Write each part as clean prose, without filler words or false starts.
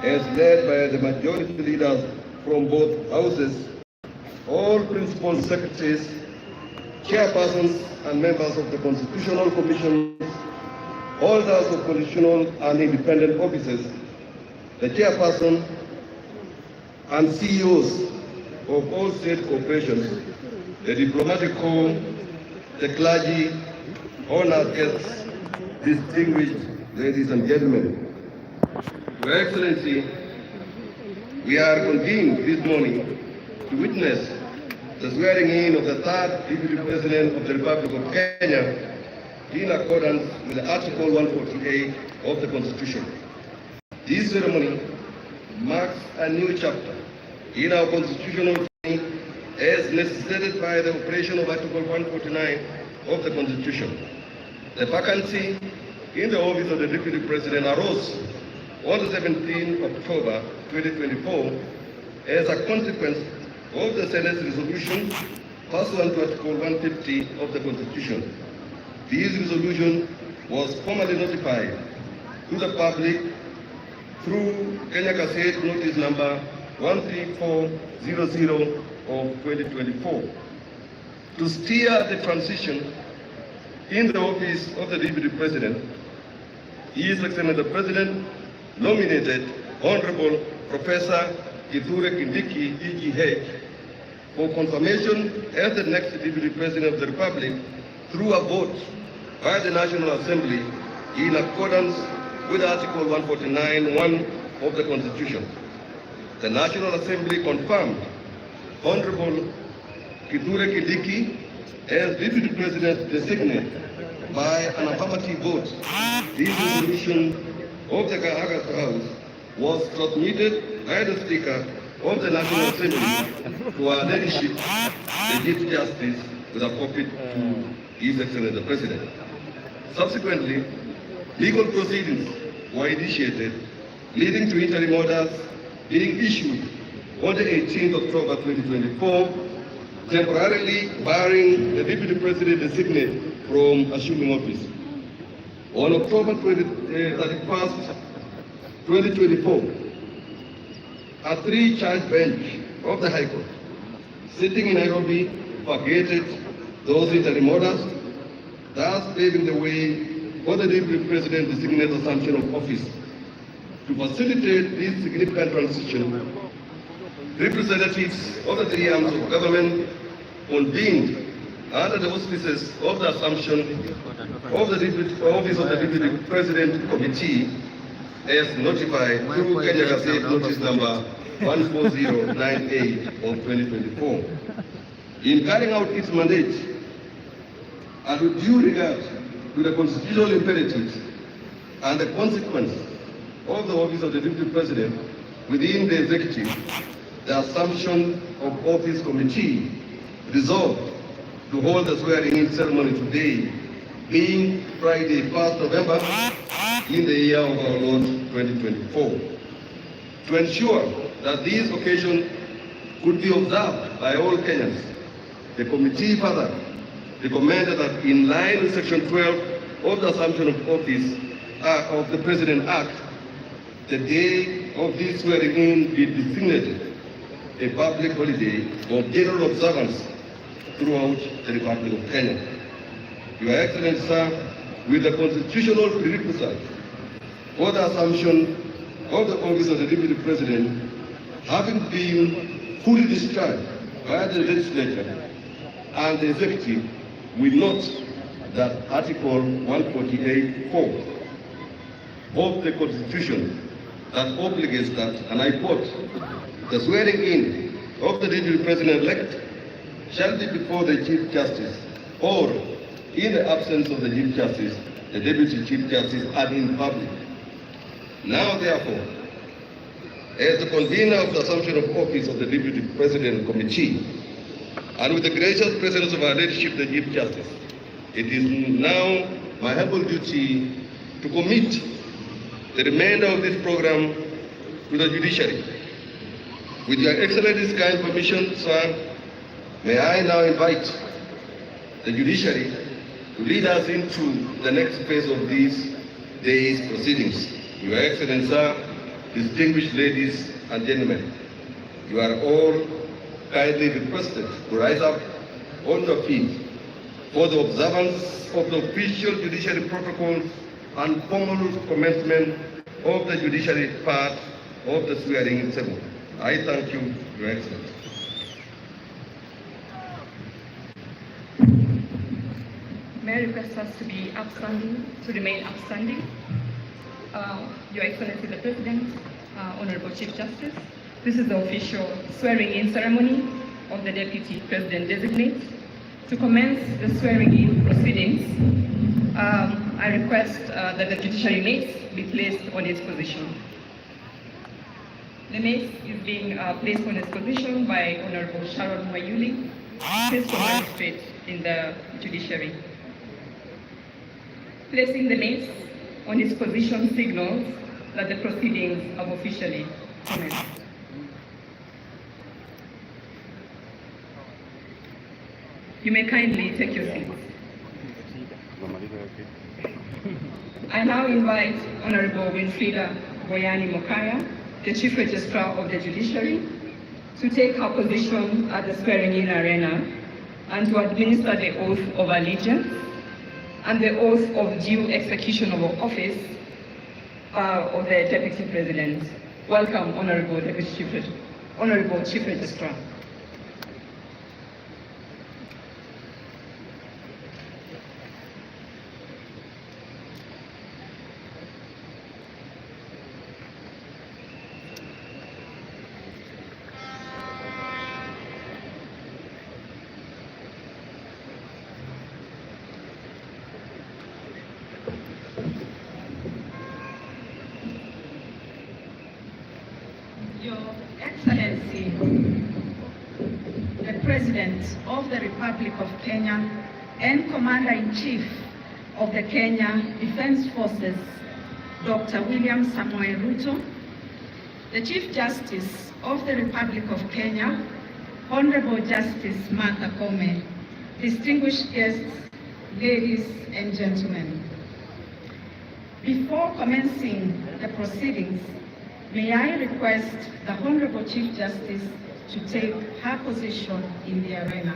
as led by the majority leaders from both houses, all principal secretaries, chairpersons and members of the Constitutional Commission, holders of constitutional and independent offices, the chairperson and CEOs of all state corporations, the diplomatic corps, the clergy, honored guests, distinguished ladies and gentlemen. Your Excellency, we are convened this morning to witness the swearing in of the third Deputy President of the Republic of Kenya in accordance with the Article 148 of the Constitution. This ceremony marks a new chapter in our constitutional journey as necessitated by the operation of Article 149 of the Constitution. The vacancy in the office of the Deputy President arose on the 17th of October 2024 as a consequence of the Senate's resolution pursuant to Article 150 of the Constitution. This resolution was formally notified to the public through Kenya Gazette Notice Number 13400 of 2024. To steer the transition in the office of the Deputy President, His Excellency the President nominated Honorable Professor Kindiki, EGH, for confirmation as the next Deputy President of the Republic through a vote by the National Assembly in accordance with Article 149(1) of the Constitution. The National Assembly confirmed Honorable Kindiki as Deputy President designate by an affirmative vote. This resolution of the August House was transmitted by the Speaker of the National Assembly to our leadership, the Chief Justice, with a copy to His Excellency the President. Subsequently, legal proceedings were initiated, leading to interim orders being issued on the 18th of October 2024, temporarily barring the Deputy President designate from assuming office. On October 31st, 2024, a three-judge bench of the High Court, sitting in Nairobi, vacated those interim orders, thus paving the way for the Deputy President designate assumption of office. To facilitate this significant transition, representatives of the three arms of government convened under the auspices of the assumption of the office of the Deputy President Committee as notified through Kenya Gazette Notice Number 14098 of 2024. In carrying out its mandate, and with due regard to the constitutional imperatives and the consequence of the office of the Deputy President within the executive, the Assumption of Office Committee resolved to hold the swearing-in ceremony today, being Friday, 1st November, in the year of our Lord 2024. To ensure that this occasion could be observed by all Kenyans, the committee further recommended that in line with Section 12 of the Assumption of Office of the President Act, the day of this swearing-in be designated a public holiday of general observance throughout the Republic of Kenya. Your Excellency, sir, with the constitutional prerequisite for the assumption of the office of the Deputy President having been fully discharged by the legislature and the executive, we note that Article 148(4) of the Constitution that obligates that, and I quote, the swearing-in of the Deputy President-elect shall be before the Chief Justice, or in the absence of the Chief Justice, the Deputy Chief Justice, and in public. Now, therefore, as the convener of the Assumption of Office of the Deputy President Committee, and with the gracious presence of our leadership, the Chief Justice, it is now my humble duty to commit the remainder of this program to the judiciary. With your Excellency's kind permission, sir, may I now invite the judiciary to lead us into the next phase of these day's proceedings. Your Excellency, sir, distinguished ladies and gentlemen, you are all kindly requested to rise up on your feet for the observance of the official judiciary protocols and formal commencement of the judiciary part of the swearing ceremony. I thank you, Your Excellency. May I request us to be upstanding, to remain upstanding. Your Excellency the President, Honorable Chief Justice, this is the official swearing-in ceremony of the Deputy President-designate. To commence the swearing-in proceedings, I request that the judiciary mace be placed on its position. The mace is being placed on its position by Honorable Sharon Mayuli, Principal Magistrate in the judiciary. Placing the mace on its position signals that the proceedings have officially commenced. You may kindly take your seats. I now invite Honorable Winfrida Boyani Mokaya, the Chief Registrar of the Judiciary, to take her position at the swearing-in arena and to administer the oath of allegiance and the oath of due execution of office of the Deputy President. Welcome, Honorable Chief Registrar. Your Excellency, the President of the Republic of Kenya and Commander-in-Chief of the Kenya Defense Forces, Dr. William Samoei Ruto, the Chief Justice of the Republic of Kenya, Honorable Justice Martha Koome, distinguished guests, ladies and gentlemen. Before commencing the proceedings, may I request the Honorable Chief Justice to take her position in the arena.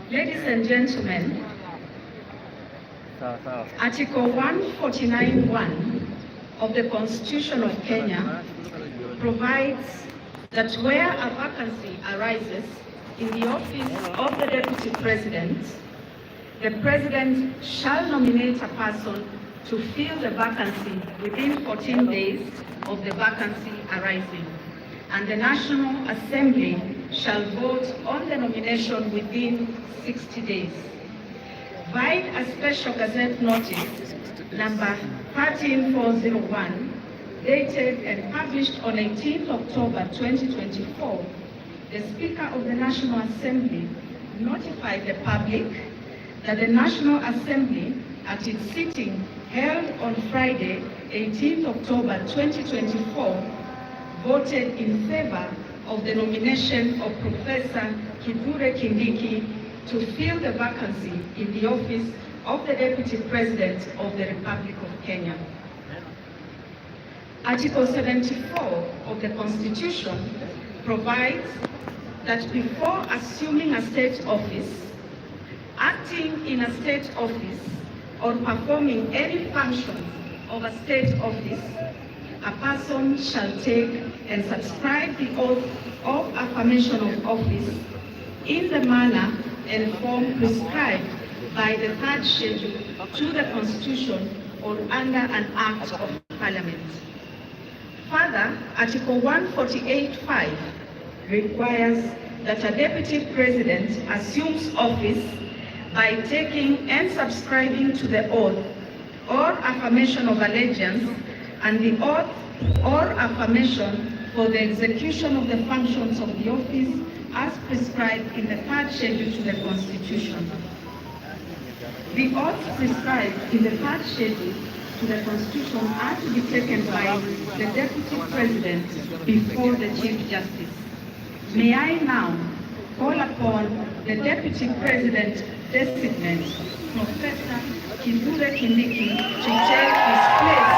Ladies and gentlemen, Article 149(1) of the Constitution of Kenya provides that where a vacancy arises in the office of the Deputy President, the President shall nominate a person to fill the vacancy within 14 days of the vacancy arising, and the National Assembly shall vote on the nomination within 60 days. Vide a special gazette notice number 13401, dated and published on 18th October 2024, the Speaker of the National Assembly notified the public that the National Assembly, at its sitting held on Friday, 18th October 2024, voted in favor of the nomination of Professor Kithure Kindiki to fill the vacancy in the office of the Deputy President of the Republic of Kenya. Article 74 of the Constitution provides that before assuming a state office, acting in a state office, or performing any function of a state office, a person shall take and subscribe the oath of affirmation of office in the manner and form prescribed by the third schedule to the Constitution or under an Act of Parliament. Further, Article 148(5) requires that a Deputy President assumes office by taking and subscribing to the oath or affirmation of allegiance and the oath or affirmation for the execution of the functions of the office as prescribed in the third schedule to the Constitution. The oaths prescribed in the third schedule to the Constitution are to be taken by the Deputy President before the Chief Justice. May I now call upon the Deputy President designate, Professor Kindiki, to take his place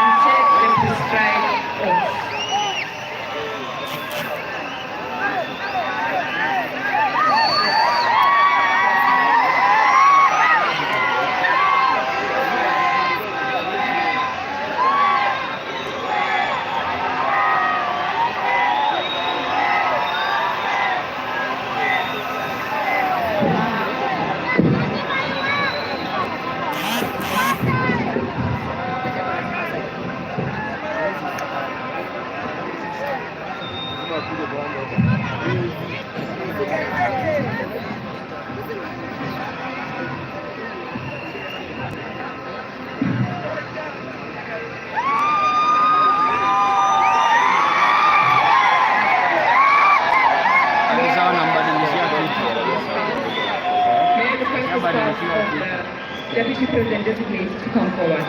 and take the prescribed oath. Deputy President designate to come forward.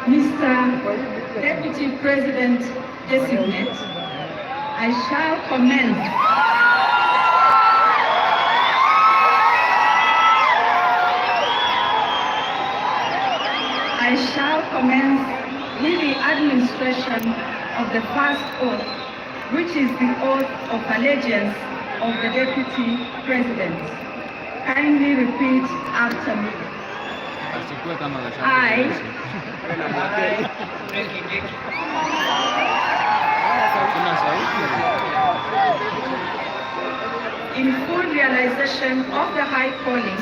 Mr. Deputy President designate, I shall commence with the administration of the first oath, which is the oath of allegiance of the Deputy President. Kindly repeat after me. In full realization of the high calling,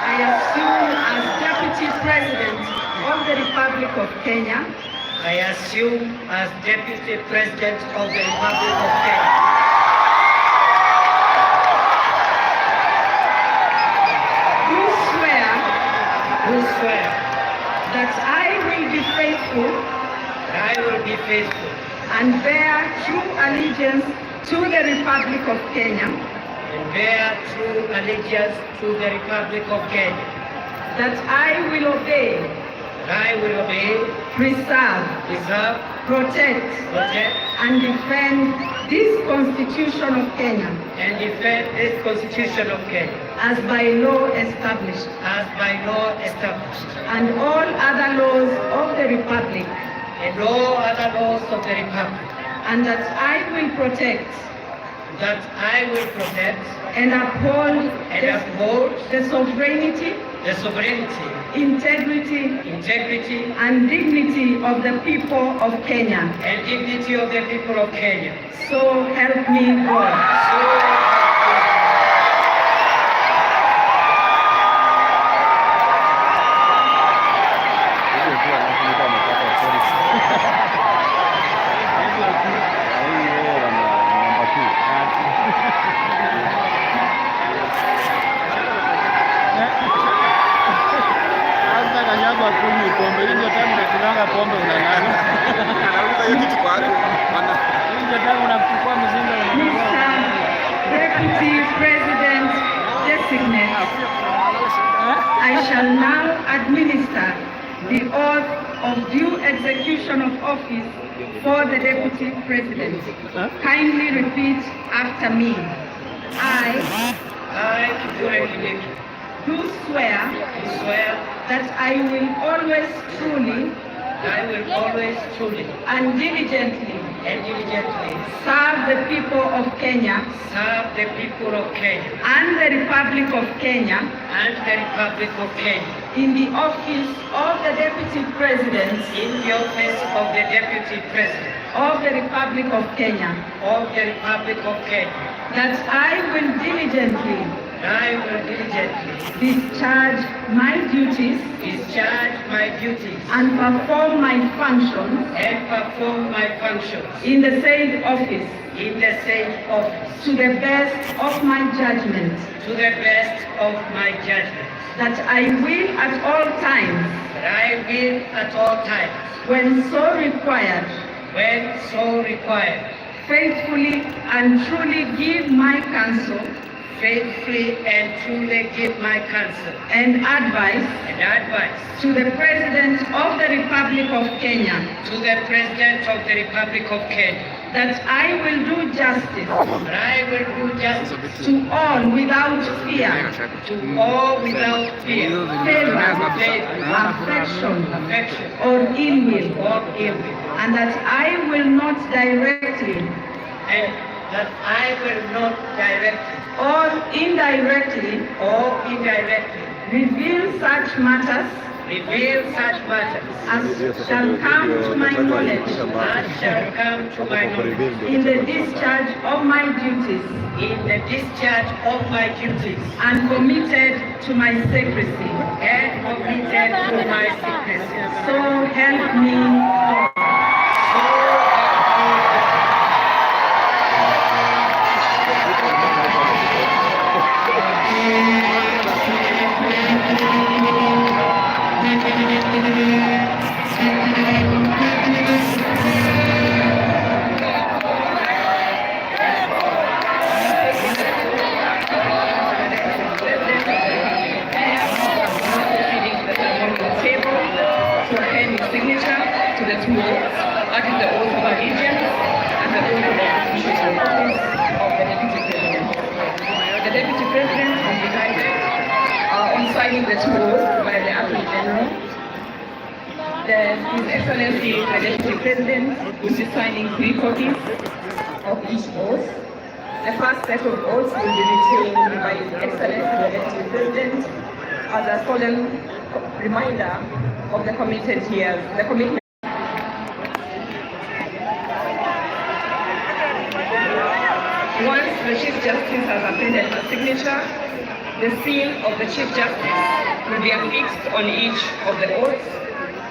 I assume as Deputy President of the Republic of Kenya, do swear that I will be faithful and bear true allegiance to the Republic of Kenya, that I will obey, preserve, protect, and defend this Constitution of Kenya, as by law established, and all other laws of the Republic, and that I will protect and uphold the sovereignty, integrity, and dignity of the people of Kenya. So help me God. Deputy President designate, I shall now administer the oath of due execution of office for the Deputy President. Kindly repeat after me. I do swear that I will always truly and diligently serve the people of Kenya and the Republic of Kenya in the office of the Deputy President in the office of the Deputy President of the Republic of Kenya, that I will diligently discharge my duties and perform my functions in the said office to the best of my judgment, that I will at all times, when so required, faithfully and truly give my counsel and advice to the President of the Republic of Kenya, that I will do justice to all without fear, favor, affection, or ill will, and that I will not directly or indirectly reveal such matters as shall come to my knowledge in the discharge of my duties and committed to my secrecy. So help me God. Adding the oath of allegiance and the oath of office of the Deputy President. The Deputy President has decided on signing the two oaths by the Attorney General. His Excellency the Deputy President will be signing 3 copies of each oath. The first set of oaths will be retained by His Excellency the Deputy President as a solemn reminder of the commitment. Once the Chief Justice has appended her signature, the seal of the Chief Justice will be affixed on each of the oaths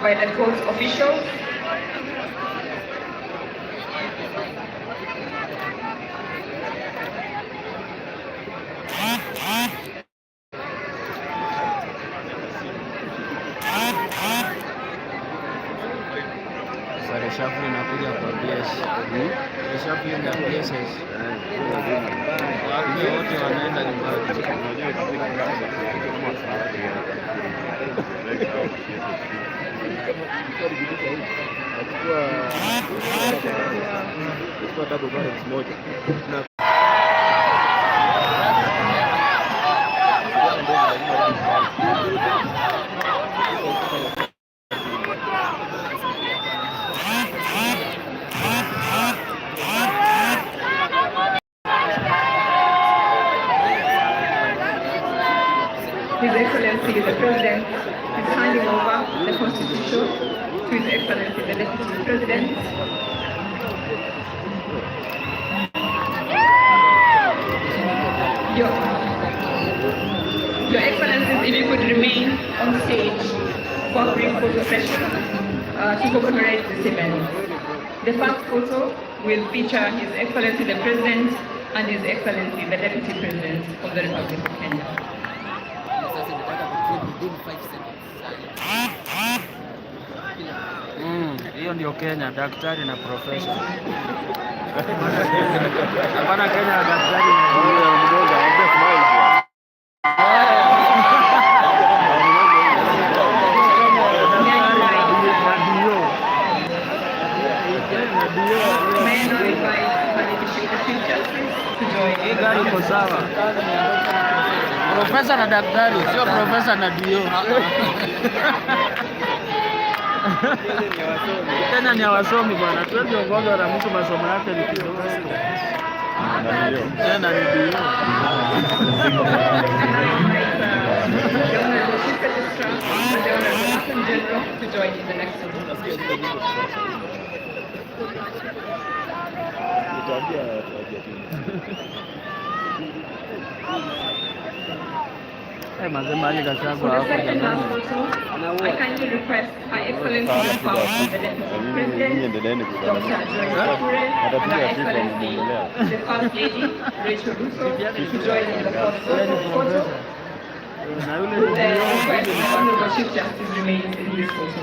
by the court officials. Reshuffle inakuja kwa PS. Reshuffle na PSS. Wote wanaenda nyumbani. His Excellency the President is handing over the Constitution to His Excellency the Deputy President. Your Excellencies, if you could remain on stage for a brief photo session to commemorate this event. The first photo will feature His Excellency the President and His Excellency the Deputy President of the Republic of Kenya. Hiyo ndio Kenya, daktari na profesa. Hapana, Kenya ya daktari na mdoga, ndio smile bwana. Gari iko sawa. Profesa na daktari, sio profesa na dio. Tena ni wasomi bwana, tuwezi ongoza na mtu masomo yake ni kidogo. Tena ni dio. Registrar and the Honorable Attorney General to join in the next session. Eh, mazemali For kashago the hapo second last jamani. photo, I kindly request Her Excellency the Founder, the Deputy President, Dr. Joyce Kure, and Her Excellency the First Lady, Rachel Russo, to join in the fourth photo. Na yule With the request the Honorable Chief Justice remains in this photo.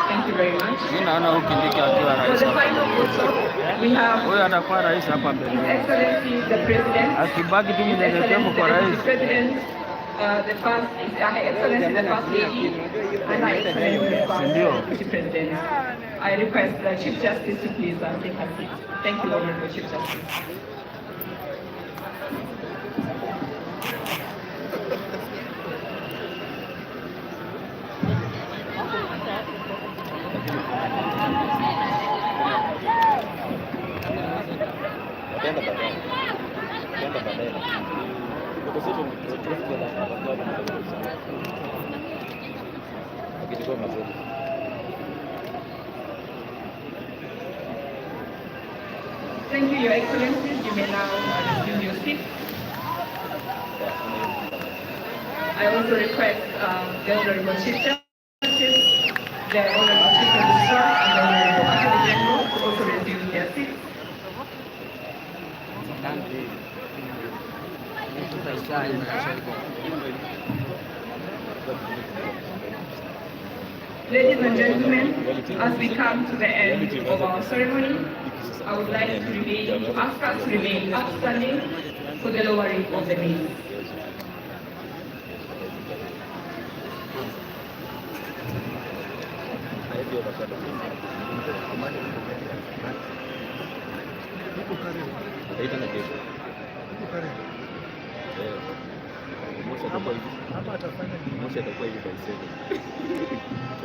Thank you very much. Mimi naona huyu Kindiki akiwa For rais the hapa. final photo, we have Huyo atakuwa rais hapa His mbele. Excellency the President, Akibaki tu His mnyenyekevu Excellency kwa the rais. Deputy President, the First, Her Excellency the First Lady, and Her Excellency the First Deputy President. I request the Chief Justice to please take her seat. Thank you, Honorable Chief Justice. Thank you, Your Excellencies. You may now resume your seats. I also request the Honorable Chief Justice, the Honorable Chief Registrar, and the Honorable Attorney General to also resume their seats. Ladies and gentlemen, as we come to the end of our ceremony, I would like to ask us to remain upstanding for the lowering of the knees.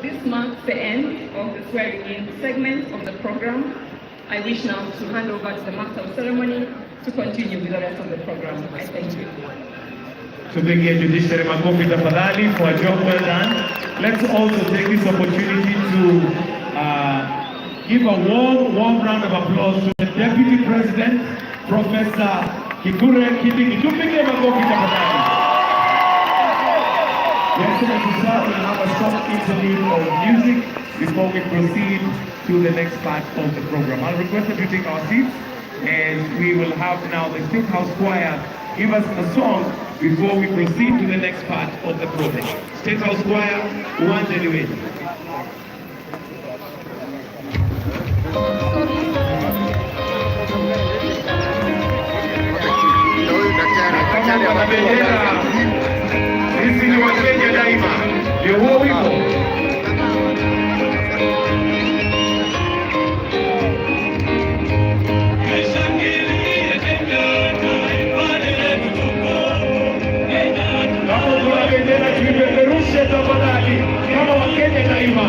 This marks the end of the swearing-in segment of the program. I wish now to hand over to the Master of Ceremony to continue with the rest of the program. I thank you. Tupigie judiciary makofi tafadhali for a job well done. Let's also take this opportunity to give a warm round of applause to the Deputy President, Professor Kindiki. Tupigie makofi tafadhali. Yes, sir, we'll have a short interlude of music before we proceed to the next part of the program. I'll request that you take our seats, and we will have now the State House Choir give us a song before we proceed to the next part of the program. State House Choir, one anyway. Kama wana bendera, sisi ni Wakenya daima, ndio huo wimbo. Tuipeperushe tafadhali kama Wakenya daima.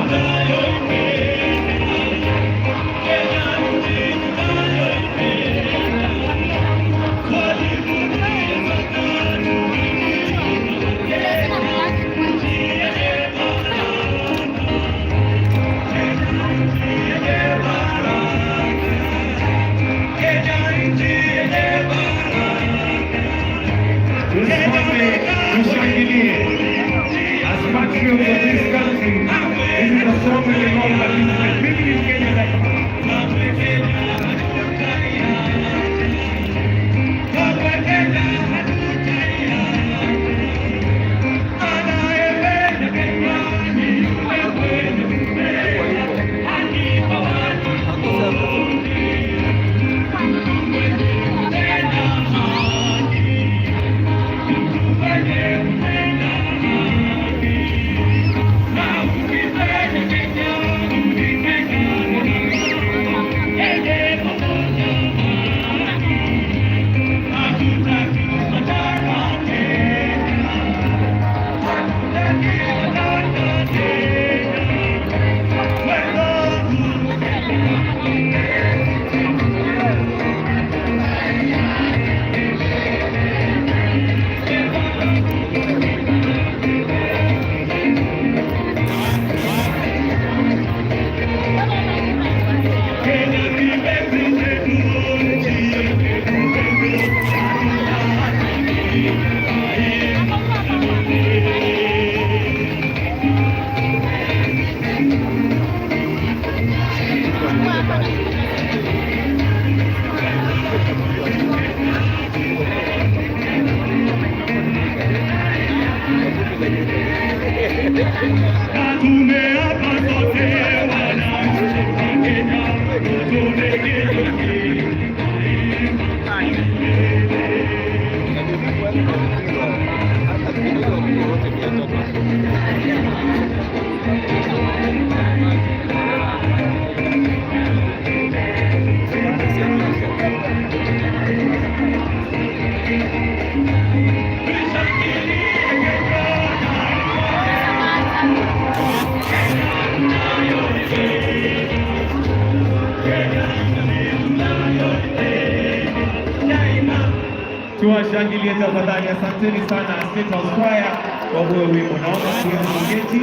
Tuwashangilie tafadhali. Asanteni sana State House Choir kwa huo wimbo. Naomba tuweze kuketi.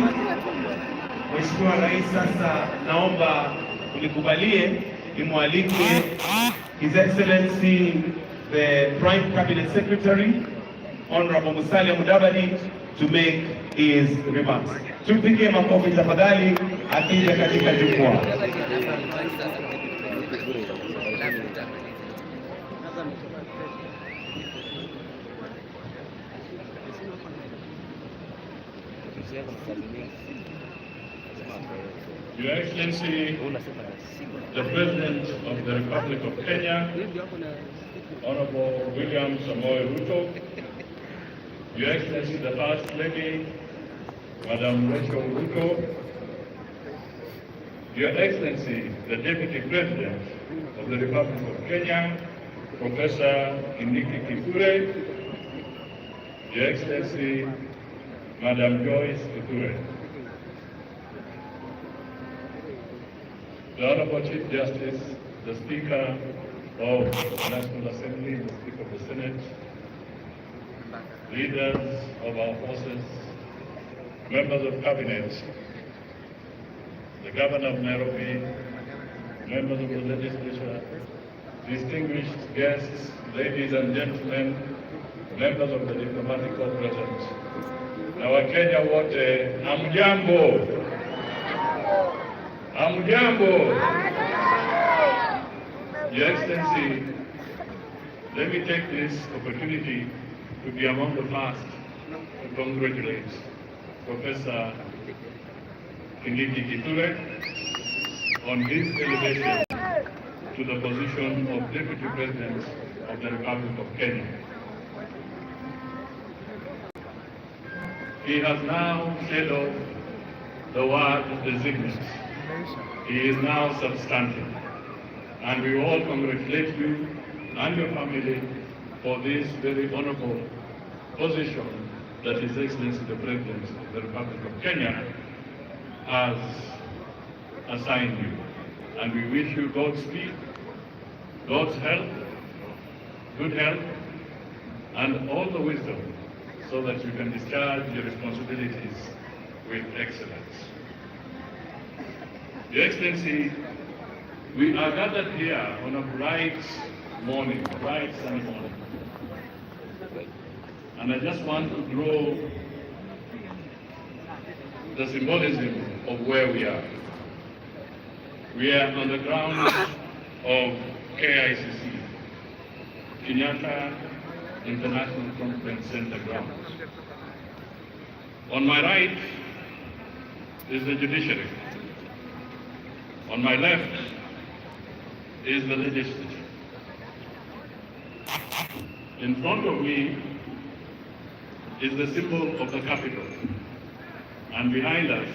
Mheshimiwa Rais, sasa naomba unikubalie nimwalike His Excellency the Prime Cabinet Secretary Honorable Musalia Mudavadi to make his remarks. Tumpigie makofi tafadhali akija katika jukwaa. Your Excellency, the President of the Republic of Kenya, Honorable William Samoei Ruto, Your Excellency, the First Lady, Madam Rachel Ruto, Your Excellency, the Deputy President of the Republic of Kenya, Professor Kindiki, Your Excellency, Madam Joyce Kithure, the Honorable Chief Justice, the Speaker of the National Assembly, the Speaker of the Senate, leaders of our forces, members of Cabinet, the Governor of Nairobi, members of the legislature, distinguished guests, ladies and gentlemen, members of the diplomatic corps present, na Wakenya wote, hamjambo. Hamjambo. Your Excellency, let me take this opportunity to be among the first to congratulate Professor Kindiki on his elevation to the position of Deputy President of the Republic of Kenya. He has now shed off the word designate. He is now substantive. And we all congratulate you and your family for this very honorable position that His Excellency the President of the Republic of Kenya has assigned you. And we wish you God's speed, God's help, good health, and all the wisdom so that you can discharge your responsibilities with excellence. Your Excellency, we are gathered here on a bright morning, bright sunny morning. And I just want to draw the symbolism of where we are. We are on the grounds of KICC, Kenyatta International Conference Center grounds. On my right is the judiciary. On my left is the legislature. In front of me is the symbol of the Capitol. And behind us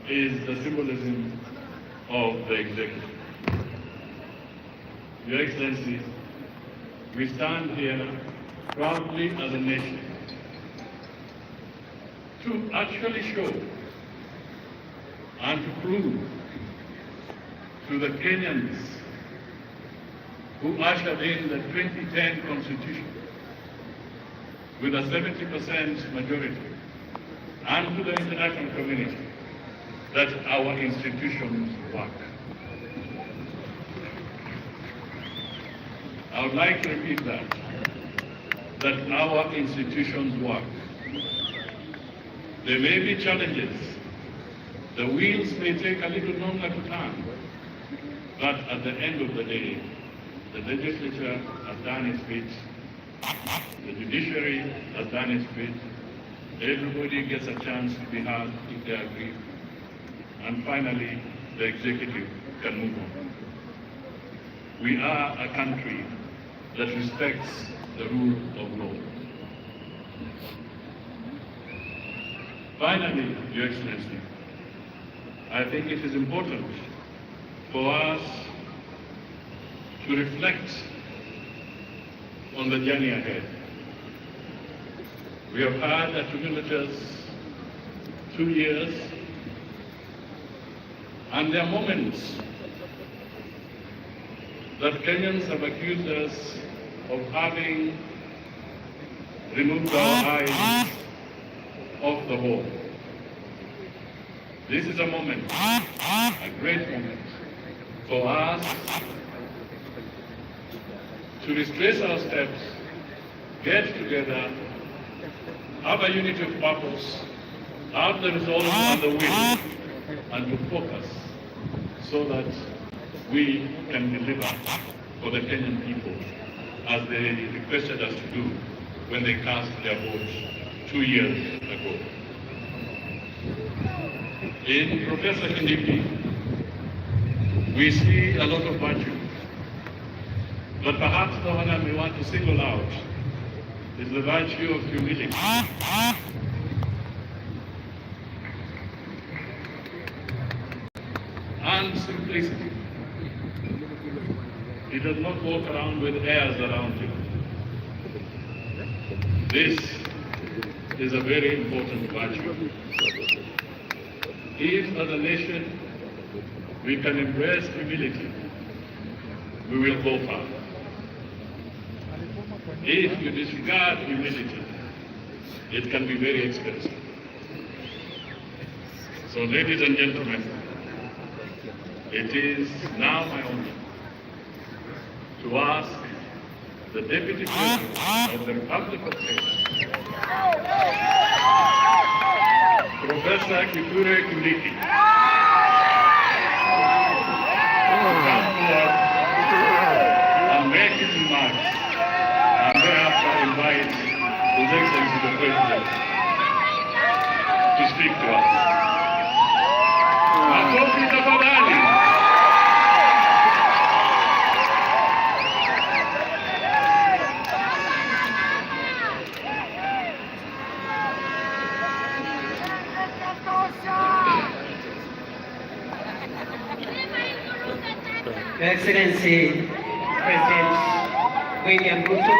is the symbolism of the executive. Your Excellency, we stand here proudly as a nation to actually show and to prove to the Kenyans who ushered in the 2010 Constitution with a 70% majority, and to the international community that our institutions work. I would like to repeat that our institutions work. There may be challenges. The wheels may take a little longer to turn, But at the end of the day, the legislature has done its bit, the judiciary has done its bit, everybody gets a chance to be heard if they agree, and finally, the executive can move on. We are a country that respects the rule of law. Finally, Your Excellency, I think it is important for us to reflect on the journey ahead. We have had a tumultuous 2 years, and there are moments that Kenyans have accused us of having removed our eyes off the ball. This is a moment, a great moment, for us to retrace our steps, get together, have a unity of purpose, have the resolve and the will, and to focus so that we can deliver for the Kenyan people as they requested us to do when they cast their votes 2 years ago. In Professor Kindiki, we see a lot of virtue, but perhaps the one I may want to single out is the virtue of humility. And simplicity. He does not walk around with airs around him. This is a very important virtue. If as a nation we can embrace humility, we will go far. If you disregard humility, it can be very expensive. So, ladies and gentlemen, it is now my honor to ask the Deputy President of the Republic of Kenya, Professor Kindiki, to come forward and make his remarks, and thereafter invite His Excellency the President to speak to us. Makofi tafadhali. Your Excellency, President William Ruto,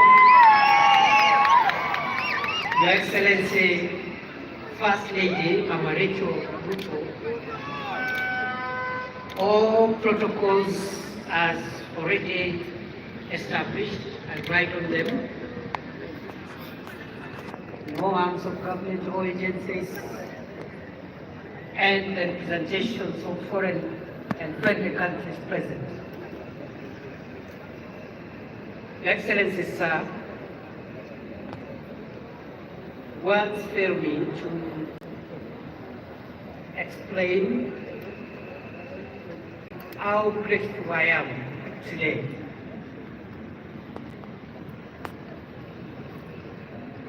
Your Excellency, First Lady Mama Rachel Ruto, all protocols as already established and right on them. No arms of government or agencies, and the representations of foreign and friendly countries present. Your Excellency, sir, words fail me to explain how grateful I am today.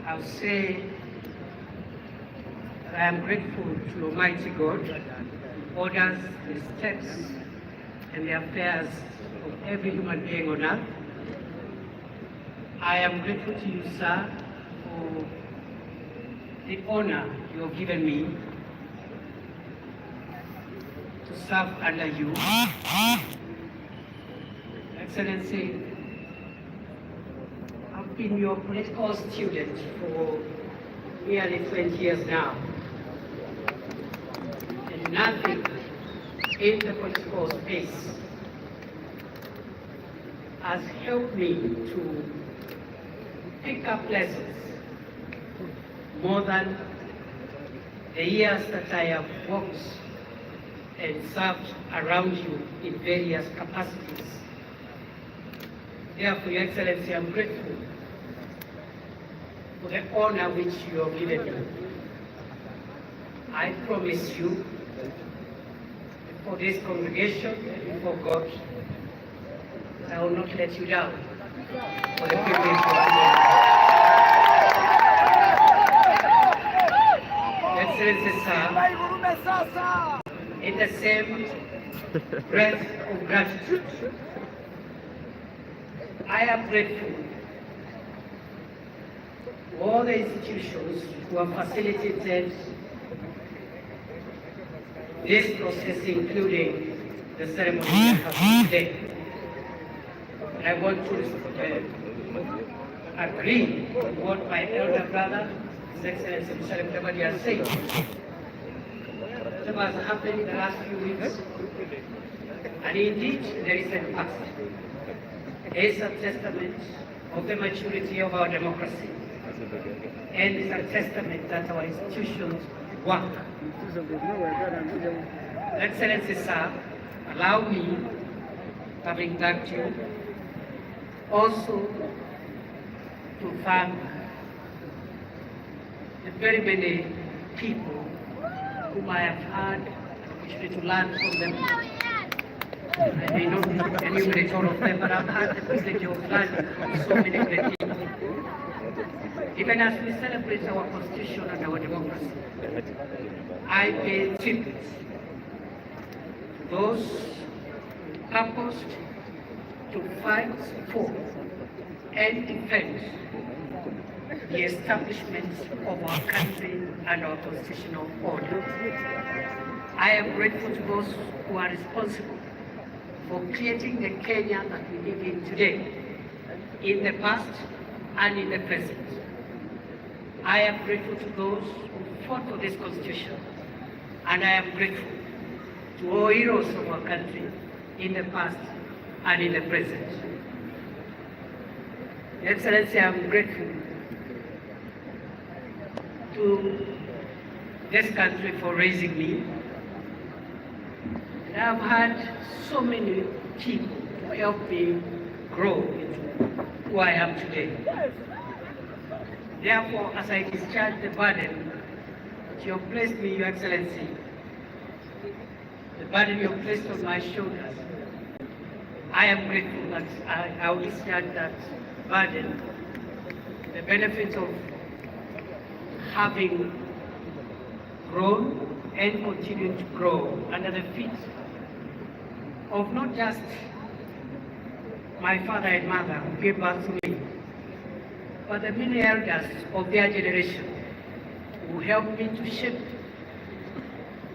I'll say that I am grateful to Almighty God who orders the steps and the affairs of every human being on earth. I am grateful to you, sir, for the honor you have given me to serve under you. Excellency, I've been your political student for nearly 20 years now, and nothing in the political space has helped me to pick up lessons more than the years that I have worked and served around you in various capacities. Therefore, Your Excellency, I'm grateful for the honor which you have given me. I promise you, for this congregation, before God, I will not let you down for the privilege of today. Excellency, sir, in the same breath of gratitude, I am grateful to all the institutions who have facilitated this process, including the ceremony we have today. And I want to agree with what my elder brother, His Excellency Mr. Mudavadi, has said. What has happened in the last few weeks, and indeed the recent past, is a testament of the maturity of our democracy, and is a testament that our institutions work. Excellency, sir, allow me, having thanked you, also to thank the very many people whom I have had an opportunity to learn from them. I may not enumerate all of them, but I've had the privilege of learning from so many great people. Even as we celebrate our constitution and our democracy, I pay tribute to those purposed to fight for and defend the establishment of our country and our constitutional order. I am grateful to those who are responsible for creating the Kenya that we live in today, in the past and in the present. I am grateful to those who fought for this constitution, and I am grateful to all heroes of our country in the past and in the present. Your Excellency, I am grateful to this country for raising me. And I've had so many people to help me grow into who I am today. Therefore, as I discharge the burden that you have placed me, Your Excellency, the burden you have placed on my shoulders, I am grateful that I will discharge that burden, the benefits of having grown and continuing to grow under the feet of not just my father and mother who gave birth to me, but the many elders of their generation who helped me to shape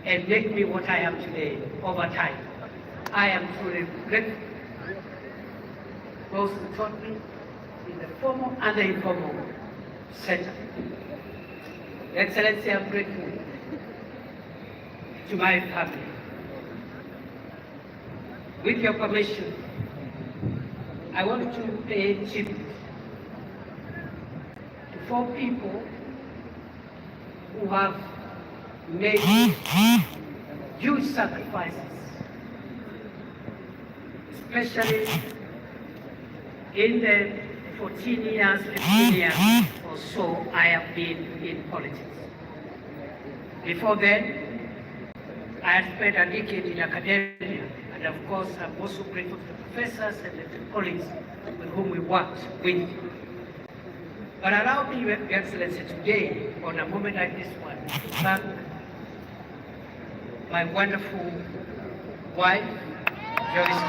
and make me what I am today over time. I am truly grateful. Those who taught me in the formal and the informal setting. Excellency, I am grateful to my family. With your permission, I want to pay tribute to 4 people who have made huge sacrifices, especially in the 14 years, 15 years or so I have been in politics. Before then, I had spent a decade in academia, and of course I'm also grateful to the professors and the colleagues with whom we worked with. But allow me, Your Excellency, today, on a moment like this one, to thank my wonderful wife, Joyce,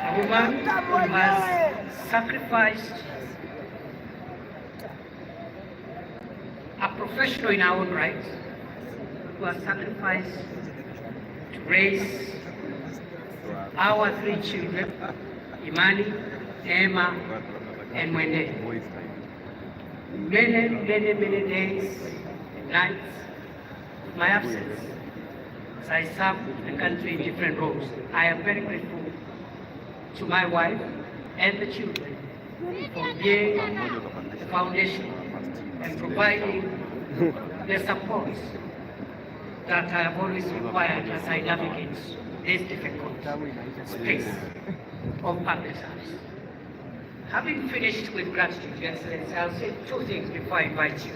a woman who has sacrificed, a professional in our own right, who has sacrificed to raise our 3 children, Imani, Emma, and Mwende. Many days and nights of my absence as I served the country in different roles. I am very grateful to my wife and the children for being the foundation and providing the support that I have always required as I navigate this difficult space of public service. Having finished with gratitude, Your Excellency, I'll say 2 things before I invite you.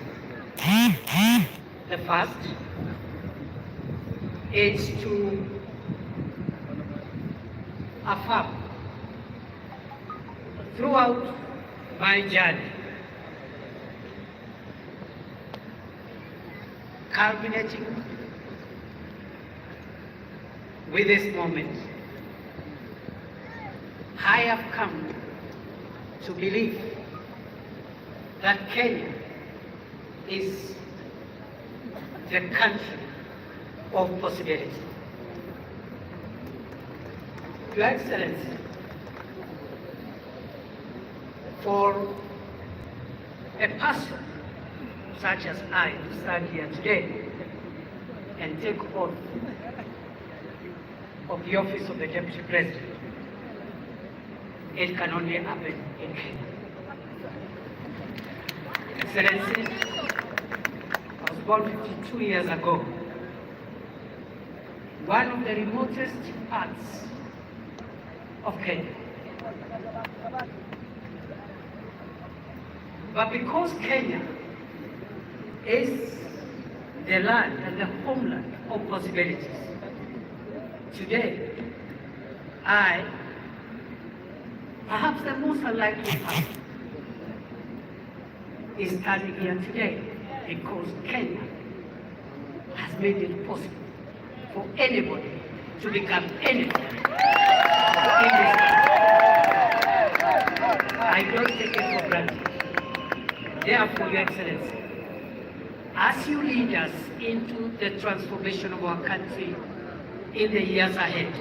The first is to affirm throughout my journey, culminating with this moment, I have come to believe that Kenya is the country of possibility. Your Excellency, for a person such as I to stand here today and take oath of the office of the Deputy President, it can only happen in Kenya. Excellency, I was born 52 years ago. One of the remotest parts of Kenya. But because Kenya is the land and the homeland of possibilities, today, perhaps the most unlikely person, is standing here today because Kenya has made it possible for anybody to become anything in this country. I don't take it for granted. Therefore, Your Excellency, as you lead us into the transformation of our country in the years ahead,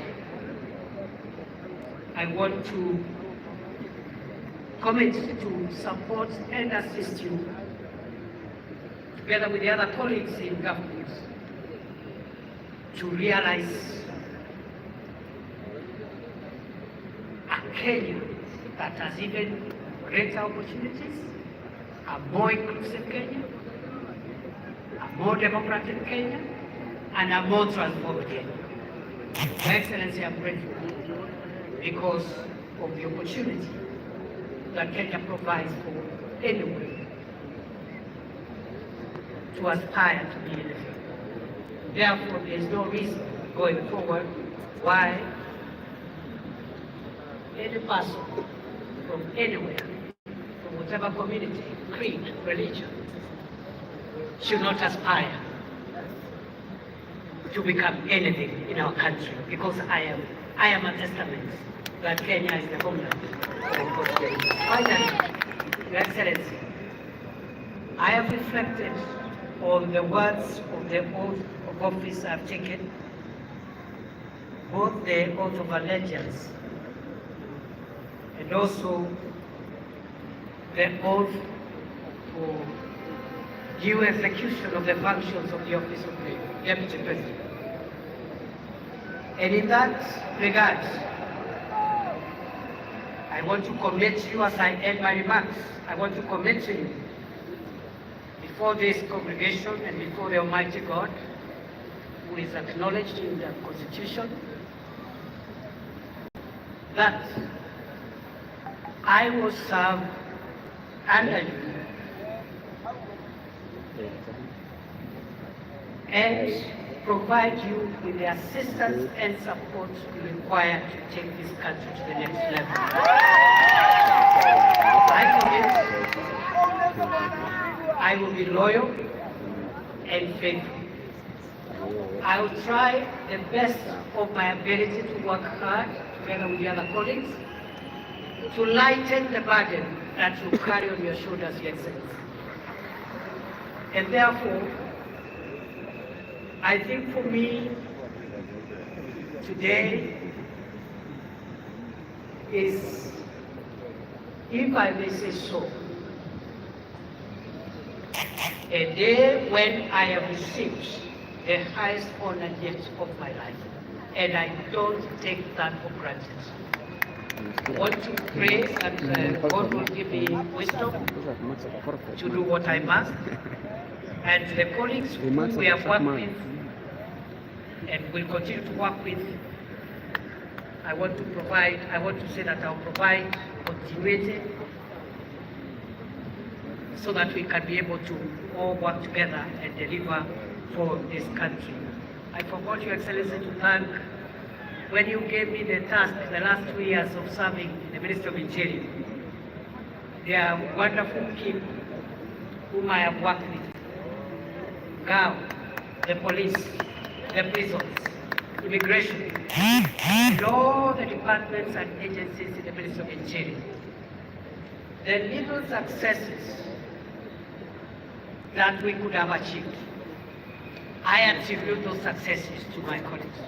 I want to commit to support and assist you, together with the other colleagues in government, to realize a Kenya that has even greater opportunities, a more inclusive Kenya, a more democratic Kenya, and a more transformed Kenya. Your Excellency, I'm grateful because of the opportunity that Kenya provides for anyone to aspire to be anything. Therefore, there is no reason going forward why any person from anywhere, from whatever community, creed, religion, should not aspire to become anything in our country, because I am a testament that Kenya is the homeland of possibility. Finally, Your Excellency, I have reflected on the words of the oath of office I've taken, both the oath of allegiance and also the oath for due execution of the functions of the office of the Deputy President. And in that regard, I want to commit to you, as I end my remarks, I want to commit to you before this congregation and before the Almighty God, who is acknowledged in the Constitution, that I will serve under you and provide you with the assistance and support you require to take this country to the next level. I commit I will be loyal and faithful. I will try the best of my ability to work hard together with the other colleagues to lighten the burden that you carry on your shoulders, Your Excellency. And therefore, I think for me, today is, if I may say so, a day when I have received the highest honor yet of my life. And I don't take that for granted. I want to pray that God will give me wisdom to do what I must. And the colleagues who we have worked with and will continue to work with, I want to say that I'll provide continuity so that we can be able to all work together and deliver for this country. I forgot, Your Excellency, to thank when you gave me the task the last 2 years of serving the Ministry of Interior. They are wonderful people whom I have worked with. Now, the police, the prisons, immigration, and all the departments and agencies in the Ministry of Interior. The little successes that we could have achieved, I attribute those successes to my colleagues.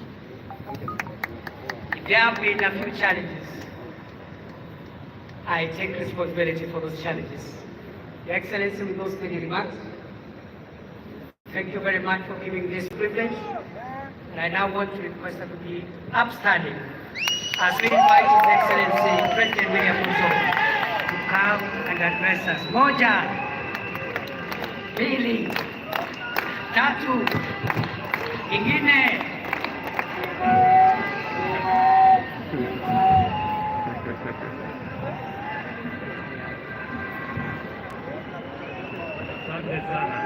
If there have been a few challenges, I take responsibility for those challenges. Your Excellency, with those many remarks, thank you very much for giving this privilege. And I now want to request that we be upstanding as we invite His Excellency President William Ruto to come and address us. Moja, pili, tatu, ingine. Asante sana.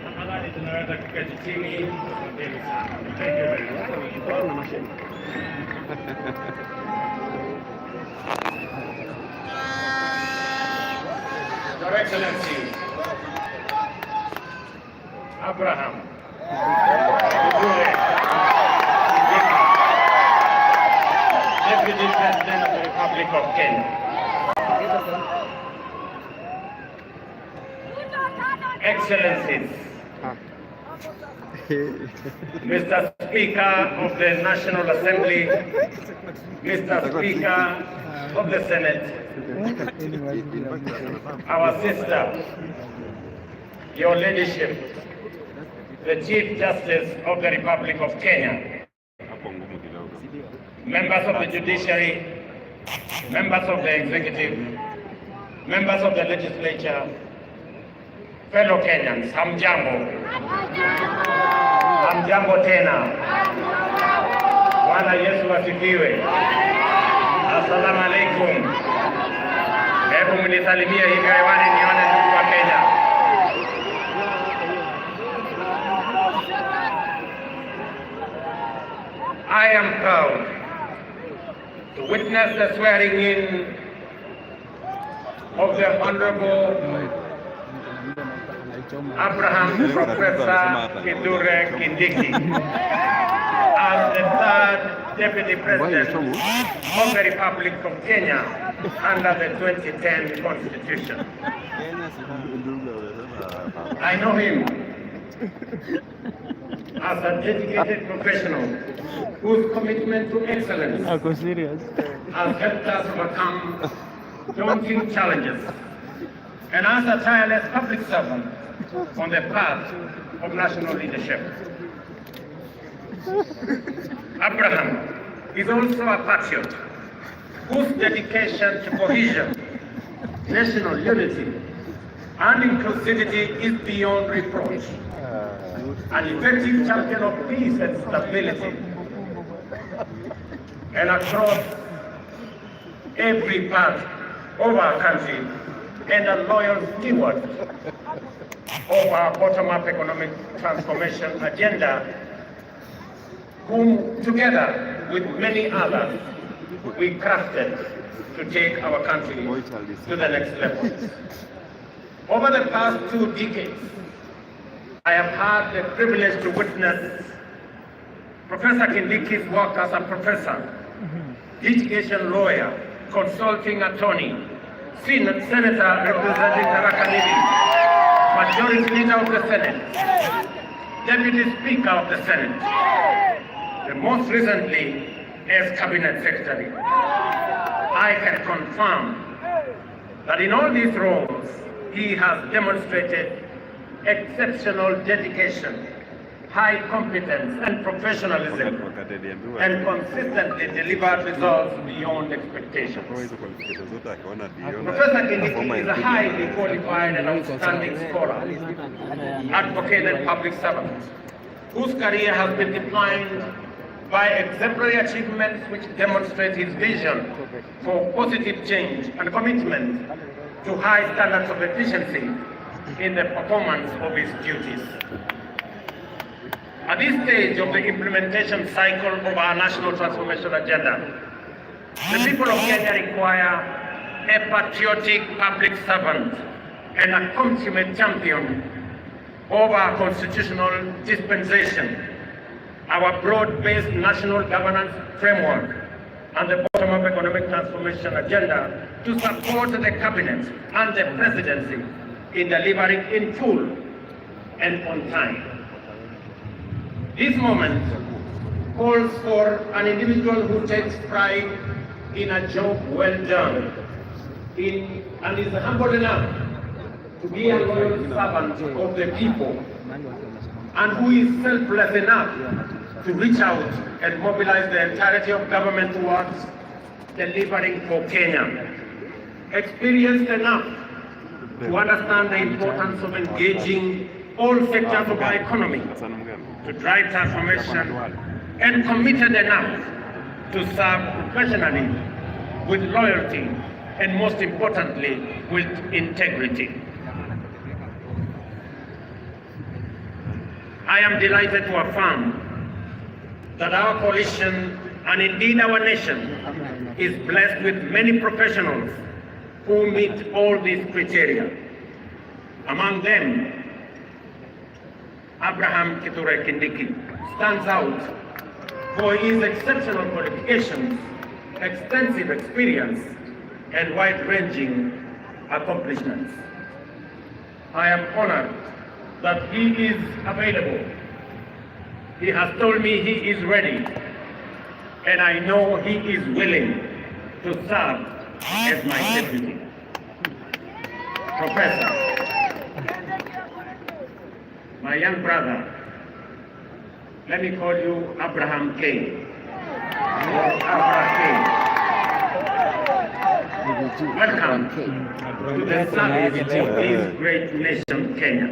Tafadhali tunaweza kuketi chini. Asanteni sana. Thank you very much. Your Excellency, Abraham, Deputy President of the Republic of Kenya. Excellencies, Mr. Speaker of the National Assembly, Mr. Speaker of the Senate, our sister, your leadership, the Chief Justice of the Republic of Kenya, members of the judiciary, members of the executive, members of the legislature, fellow Kenyans, hamjambo. Hamjambo tena. Bwana Yesu asifiwe. Assalamu alaikum. Hebu mnisalimie hivi hewani nione ndugu wa Kenya. I am proud to witness the swearing in of the Honorable Abraham Professor Kindiki as the third Deputy President of the Republic of Kenya under the 2010 Constitution. I know him as a dedicated professional whose commitment to excellence has helped us overcome daunting challenges, and as a tireless public servant on the path of national leadership. Abraham is also a patriot whose dedication to cohesion, national unity, and inclusivity is beyond reproach. An effective champion of peace and stability, and across every part of our country, and a loyal steward of our bottom-up economic transformation agenda, whom together with many others we crafted to take our country to the next level. Over the past 2 decades, I have had the privilege to witness Professor Kindiki's work as a professor, litigation lawyer, consulting attorney, Senator representing Tharaka Nithi, Majority Leader of the Senate, Deputy Speaker of the Senate, and most recently as Cabinet Secretary. I can confirm that in all these roles, he has demonstrated exceptional dedication, high competence and professionalism, and consistently delivered results beyond expectations. Professor Kindiki is a highly qualified and outstanding scholar, advocate and public servant, whose career has been defined by exemplary achievements which demonstrate his vision for positive change and commitment to high standards of efficiency in the performance of his duties. At this stage of the implementation cycle of our national transformation agenda, the people of Kenya require a patriotic public servant and a consummate champion of our constitutional dispensation, our broad-based national governance framework, and the bottom-up economic transformation agenda to support the cabinet and the presidency in delivering in full and on time. This moment calls for an individual who takes pride in a job well done and is humble enough to be a loyal servant of the people, and who is selfless enough to reach out and mobilize the entirety of government towards delivering for Kenya. Experienced enough to understand the importance of engaging all sectors of our economy to drive transformation, and committed enough to serve professionally, with loyalty, and most importantly, with integrity. I am delighted to affirm that our coalition, and indeed our nation, is blessed with many professionals who meet all these criteria. Among them, Abraham Kithure Kindiki stands out for his exceptional qualifications, extensive experience, and wide-ranging accomplishments. I am honored that he is available. He has told me he is ready, and I know he is willing to serve as my deputy. Professor, my young brother, let me call you Abraham K. Or Abraham K. Welcome to the service of this great nation, Kenya.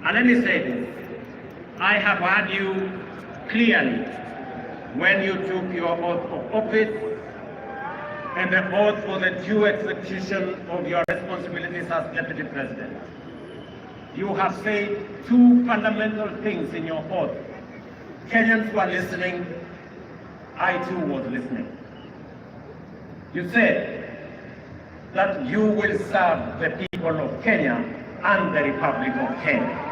And let me say this, I have heard you clearly when you took your oath of office and the oath for the due execution of your responsibilities as Deputy President. You have said two fundamental things in your oath. Kenyans were listening, I too was listening. You said that you will serve the people of Kenya and the Republic of Kenya.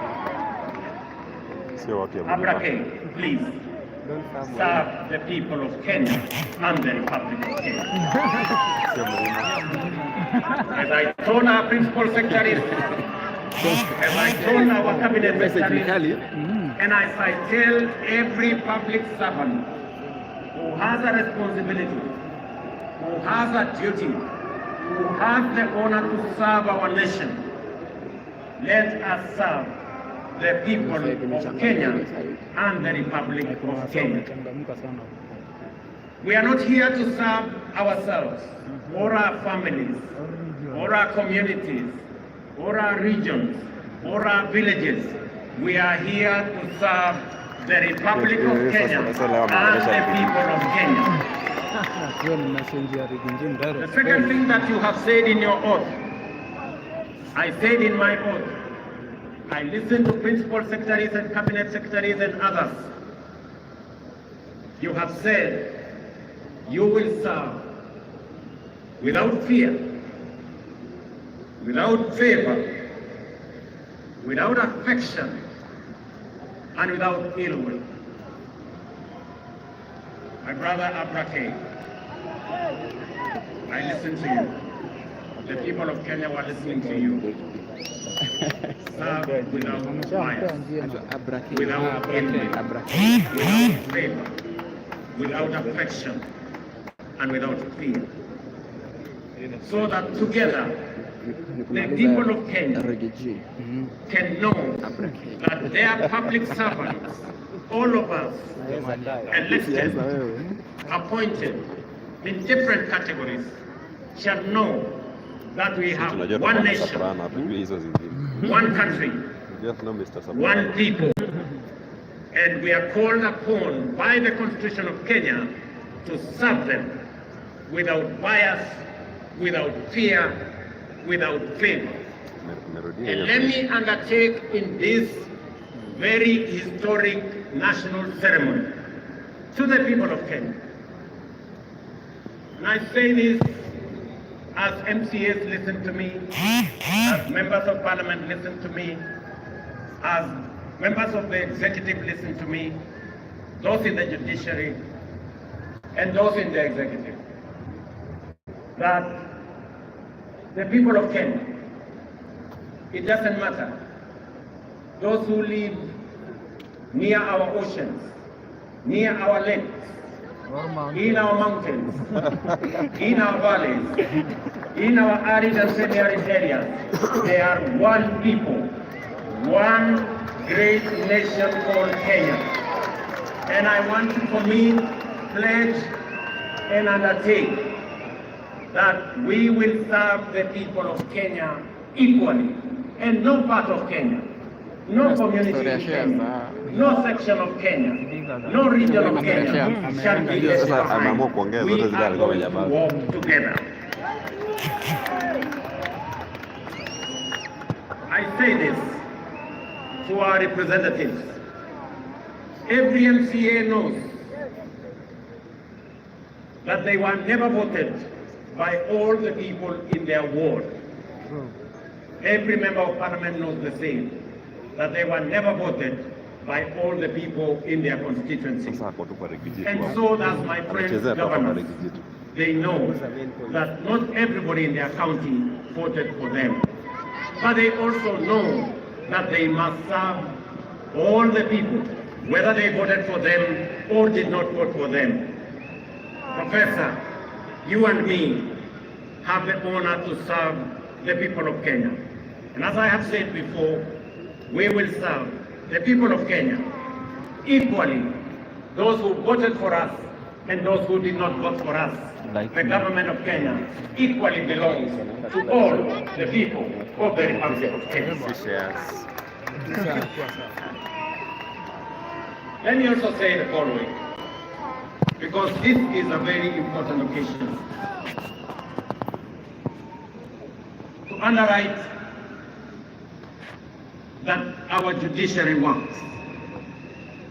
Abraham, please serve the people of Kenya and the Republic of Kenya. As I told our principal secretaries, as I told our cabinet secretaries, and as I tell every public servant who has a responsibility, who has a duty, who has the honor to serve our nation, let us serve the people of Kenya and the Republic of Kenya. We are not here to serve ourselves, or our families, or our communities, or our regions, or our villages. We are here to serve the Republic of Kenya and the people of Kenya. The second thing that you have said in your oath, I said in my oath, I listened to principal secretaries and cabinet secretaries and others. You have said you will serve without fear, without favor, without affection, and without ill will. My brother Abraham, I listened to you. The people of Kenya were listening to you. Serve without bias, without envy, without favor, without affection, and without fear. So that together, the people of Kenya can know that their public servants, all of us, elected, appointed in different categories, shall know that we have one nation, one country, one people, and we are called upon by the Constitution of Kenya to serve them without bias, without fear, without favor. And let me undertake in this very historic national ceremony to the people of Kenya. And I say this as MCAs listen to me, as members of parliament listen to me, as members of the executive listen to me, those in the judiciary and those in the executive, that the people of Kenya, it doesn't matter, those who live near our oceans, near our lakes, in our mountains, in our valleys, in our arid and semi-arid areas, they are one people, one great nation called Kenya. And I want to commit, pledge, and undertake that we will serve the people of Kenya equally, and no part of Kenya, no community in Kenya, no section of Kenya, no region of Kenya shall be left behind. We are going to walk together. I say this to our representatives. Every MCA knows that they were never voted by all the people in their ward. Every member of parliament knows the same, that they were never voted by all the people in their constituency. And so does my friends governors. They know that not everybody in their county voted for them. But they also know that they must serve all the people, whether they voted for them or did not vote for them. Professor, you and me have the honor to serve the people of Kenya. And as I have said before, we will serve the people of Kenya equally, those who voted for us and those who did not vote for us. The government of Kenya equally belongs to all the people of the Republic of Kenya. Let me also say the following, because this is a very important occasion. To underwrite that our judiciary works,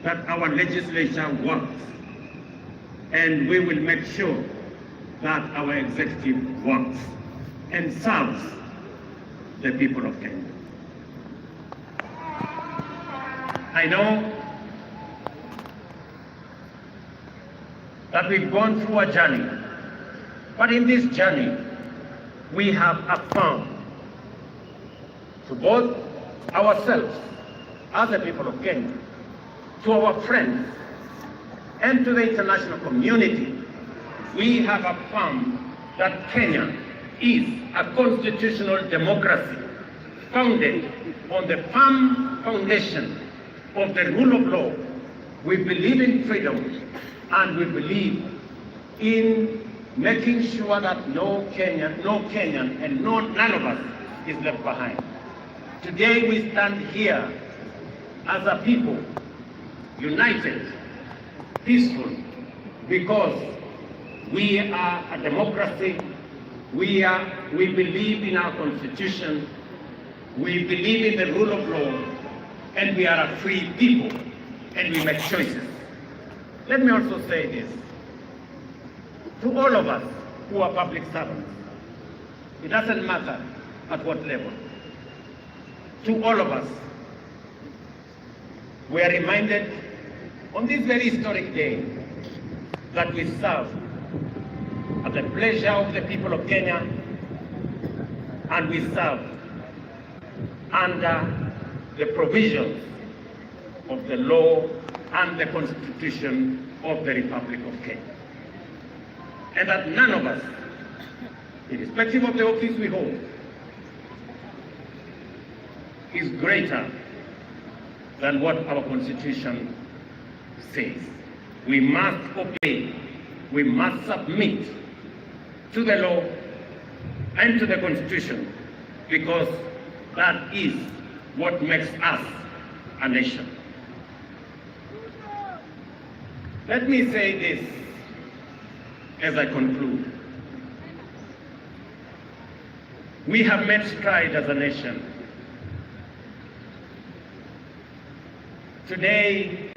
that our legislature works, and we will make sure that our executive works and serves the people of Kenya. I know that we've gone through a journey, but in this journey, we have affirmed to both ourselves as the people of Kenya, to our friends, and to the international community, we have affirmed that Kenya is a constitutional democracy founded on the firm foundation of the rule of law. We believe in freedom, and we believe in making sure that no Kenyan, and none of us is left behind. Today we stand here as a people, united, peaceful, because we are a democracy, we believe in our constitution, we believe in the rule of law, and we are a free people, and we make choices. Let me also say this, to all of us who are public servants, it doesn't matter at what level, to all of us, we are reminded on this very historic day that we serve at the pleasure of the people of Kenya, and we serve under the provisions of the law and the Constitution of the Republic of Kenya. And that none of us, irrespective of the office we hold, is greater than what our Constitution says. We must obey, we must submit to the law and to the Constitution, because that is what makes us a nation. Let me say this as I conclude. We have made stride as a nation Today,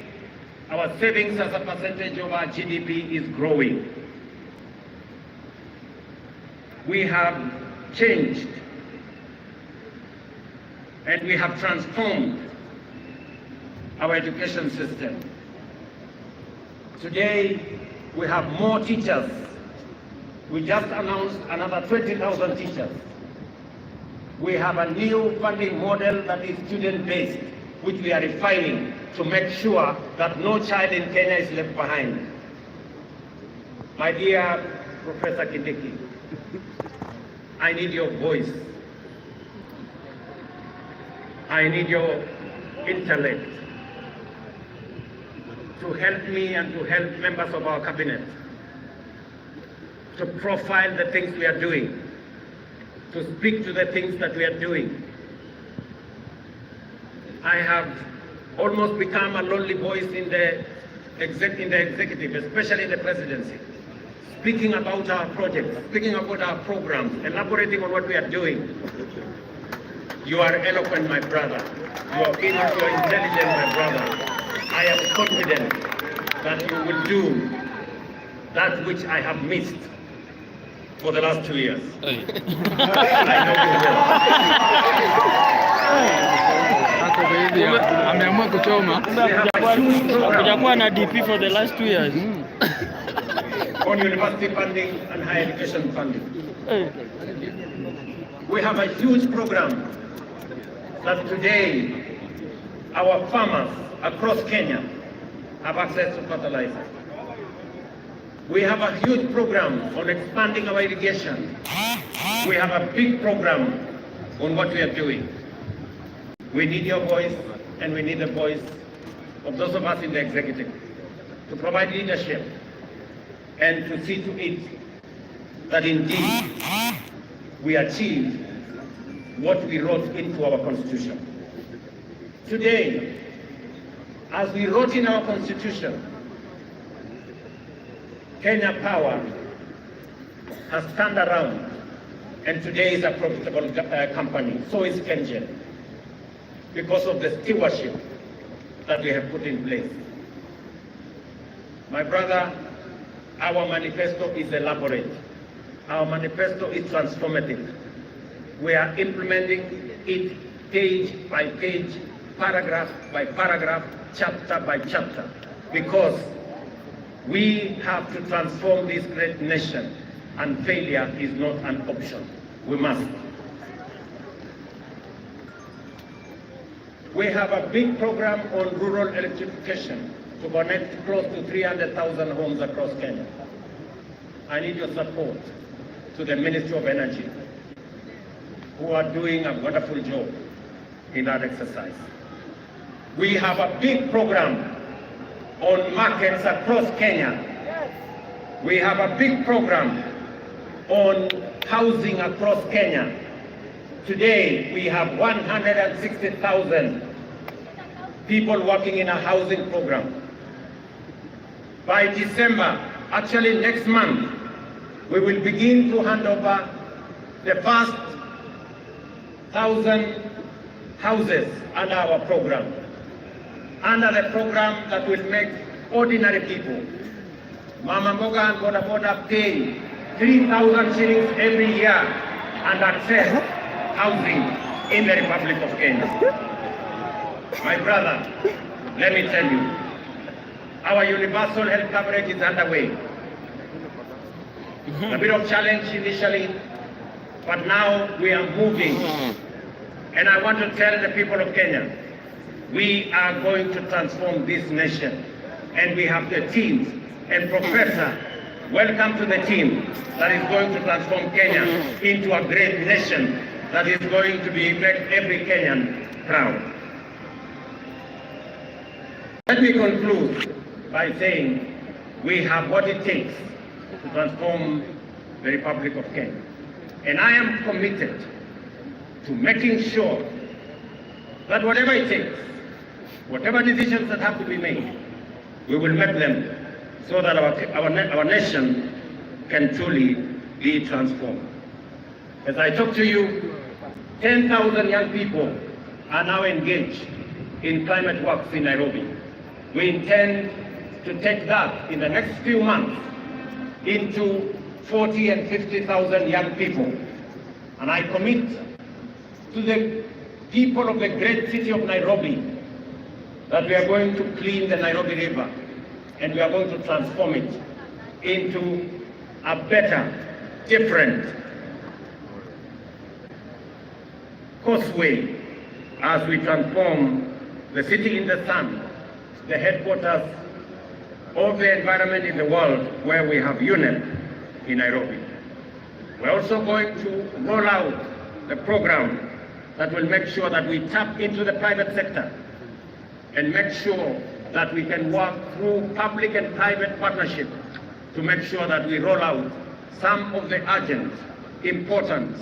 our savings as a percentage of our GDP is growing. We have changed and we have transformed our education system. Today, we have more teachers. We just announced another 20,000 teachers. We have a new funding model that is student-based, which we are refining to make sure that no child in Kenya is left behind. My dear Professor Kindiki, I need your voice. I need your intellect to help me and to help members of our cabinet to profile the things we are doing, to speak to the things that we are doing. I have almost become a lonely voice in the executive, especially the presidency, speaking about our projects, speaking about our programs, elaborating on what we are doing. You are eloquent, my brother. You are intelligent, my brother. I am confident that you will do that which I have missed for the last 2 years. I know you will. Ameamua kuchoma. Hakujakuwa na DP for the last 2 years. On university funding and higher education funding. We have a huge program that today our farmers across Kenya have access to fertilizer. We have a huge program on expanding our irrigation. We have a big program on what we are doing. We need your voice and we need the voice of those of us in the executive to provide leadership and to see to it that indeed we achieve what we wrote into our constitution. Today, as we wrote in our constitution, Kenya Power has turned around and today is a profitable company. So is KenGen, because of the stewardship that we have put in place. My brother, our manifesto is elaborate. Our manifesto is transformative. We are implementing it page by page, paragraph by paragraph, chapter by chapter, because we have to transform this great nation, and failure is not an option. We must. We have a big program on rural electrification to connect close to 300,000 homes across Kenya. I need your support to the Ministry of Energy, who are doing a wonderful job in that exercise. We have a big program on markets across Kenya. We have a big program on housing across Kenya. Today, we have 160,000 people working in a housing program. By December, actually next month, we will begin to hand over the first 1,000 houses under our program. Under the program that will make ordinary people, Mama Mboga and Boda Boda, pay 3,000 shillings every year and access housing in the Republic of Kenya. My brother, let me tell you, our universal health coverage is underway. A bit of challenge initially, but now we are moving. And I want to tell the people of Kenya, we are going to transform this nation. And we have the team. And Professor, welcome to the team that is going to transform Kenya into a great nation that is going to make every Kenyan proud. Let me conclude by saying we have what it takes to transform the Republic of Kenya. And I am committed to making sure that whatever it takes, whatever decisions that have to be made, we will make them so that our nation can truly be transformed. As I talk to you, 10,000 young people are now engaged in climate works in Nairobi. We intend to take that in the next few months into 40 and 50,000 young people. And I commit to the people of the great city of Nairobi that we are going to clean the Nairobi River and we are going to transform it into a better, different causeway as we transform the city in the sun, the headquarters of the environment in the world, where we have UNEP in Nairobi. We're also going to roll out the program that will make sure that we tap into the private sector and make sure that we can work through public and private partnership to make sure that we roll out some of the urgent, important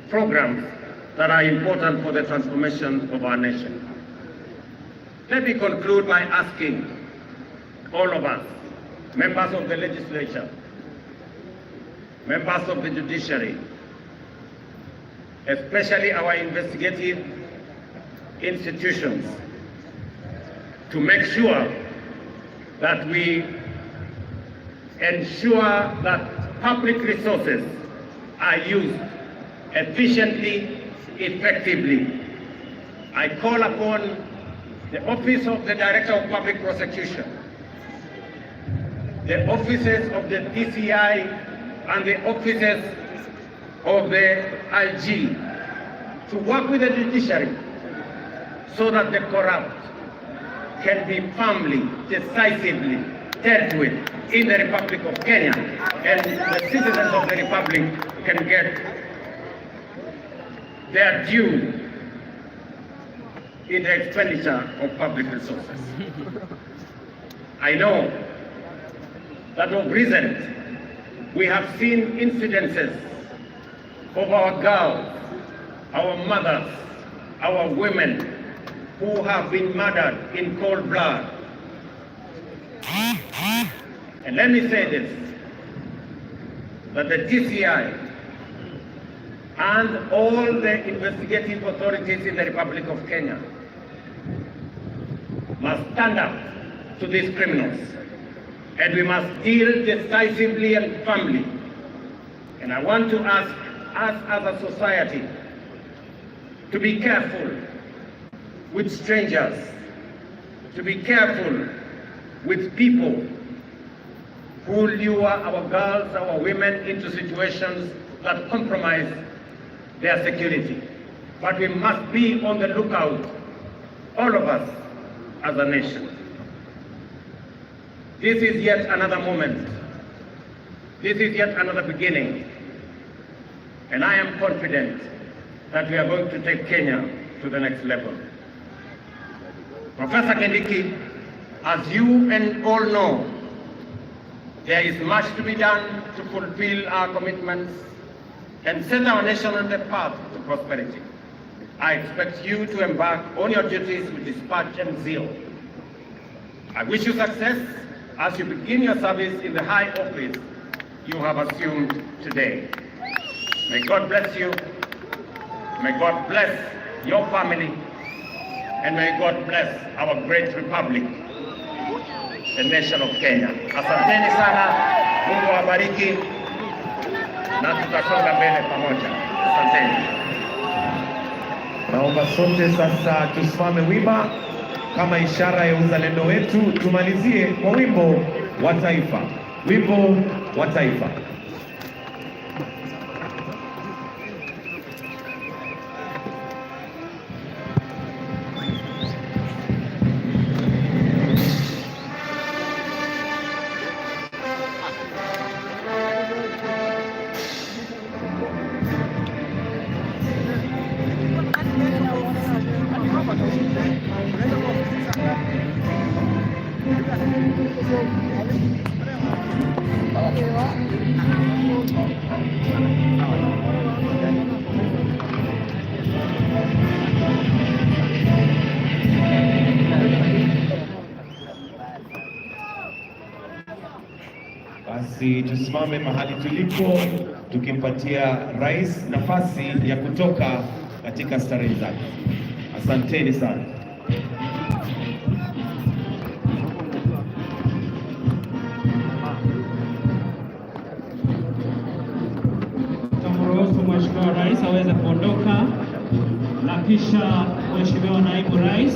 programs that are important for the transformation of our nation. Let me conclude by asking all of us, members of the legislature, members of the judiciary, especially our investigative institutions, to make sure that we ensure that public resources are used efficiently, effectively. I call upon the Office of the Director of Public Prosecution, the offices of the DCI and the offices of the IG to work with the judiciary so that the corrupt can be firmly, decisively dealt with in the Republic of Kenya, and the citizens of the Republic can get their due in the expenditure of public resources. I know that of recent we have seen incidences of our girls, our mothers, our women who have been murdered in cold blood. And let me say this, that the DCI and all the investigative authorities in the Republic of Kenya must stand up to these criminals, and we must deal decisively and firmly. And I want to ask us as a society to be careful with strangers, to be careful with people who lure our girls, our women into situations that compromise their security. But we must be on the lookout, all of us as a nation. This is yet another moment. This is yet another beginning. And I am confident that we are going to take Kenya to the next level. Professor Kindiki, as you and all know, there is much to be done to fulfill our commitments and set our nation on the path to prosperity. I expect you to embark on your duties with dispatch and zeal. I wish you success as you begin your service in the high office you have assumed today. May God bless you. May God bless your family. And may God bless our great republic, the nation of Kenya. Asanteni sana, Mungu awabariki, na tutasonga mbele pamoja. Asanteni. Naomba sote sasa tusimame wima kama ishara ya uzalendo wetu. Tumalizie kwa wimbo wa taifa. Wimbo wa taifa. Basi tusimame mahali tulipo tukimpatia rais nafasi ya kutoka katika starehe zake. Asanteni sana. Mheshimiwa Rais aweze kuondoka, na kisha Mheshimiwa Naibu Rais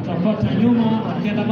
atafuata nyuma akiandamana